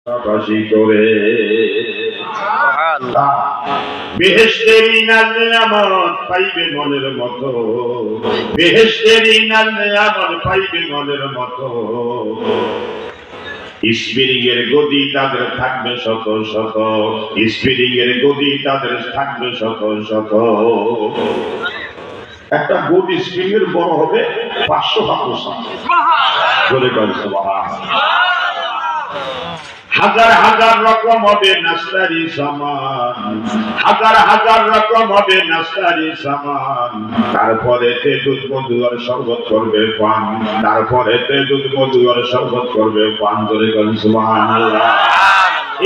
পাশাপাশি করে বেহেশতের ইনাল নিয়ামত পাইবে মনের মতো, বেহেশতের ইনাল নিয়ামত পাইবে মনের মতো। স্পিরিং এর গদি তাদের থাকবে শত শত, স্পিরিং এর গদি তাদের থাকবে শত শত। একটা গদি স্প্রিং এর বড় হবে 500 হাত। বলে হাজার হাজার রকম হবে নাস্তারি সামান, হাজার হাজার রকম হবে নাস্তারি সামান। তারপরে তে দুধ মধু আর শরবত করবে পান, তারপরে তে দুধ মধু আর শরবত করবে পান। ধরে গেল সুবহানাল্লাহ।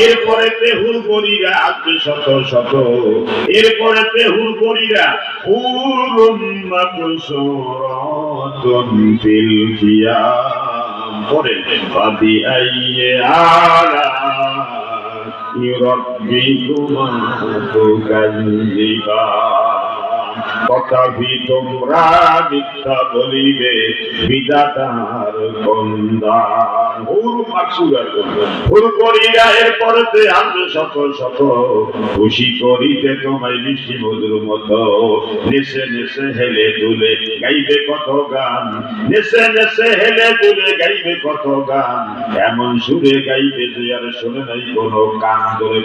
এরপরে হুর গরিরা আসবে শত শত, এরপরে হুর গরিরা হুরুম মাকসুরাতুন ফিল খিয়াম। পরে বাদি আইয়ে আলা ইরাব্বিকুমা তুকাল্লিবা। তথাপি তোমরা মিথ্যা বলিবে বিধাতার কন্দান। হুর করিয়া এরপরে আনবে শত শত, খুশি করিতে তোমায় মিষ্টি মধুর মতো। নেশে নেশে হেলে দুলে গাইবে কত গান, নেশে নেশে হেলে দুলে গাইবে কত গান। এমন সুরে গাইবে যে আর শোনে নাই কোনো কান। ধরে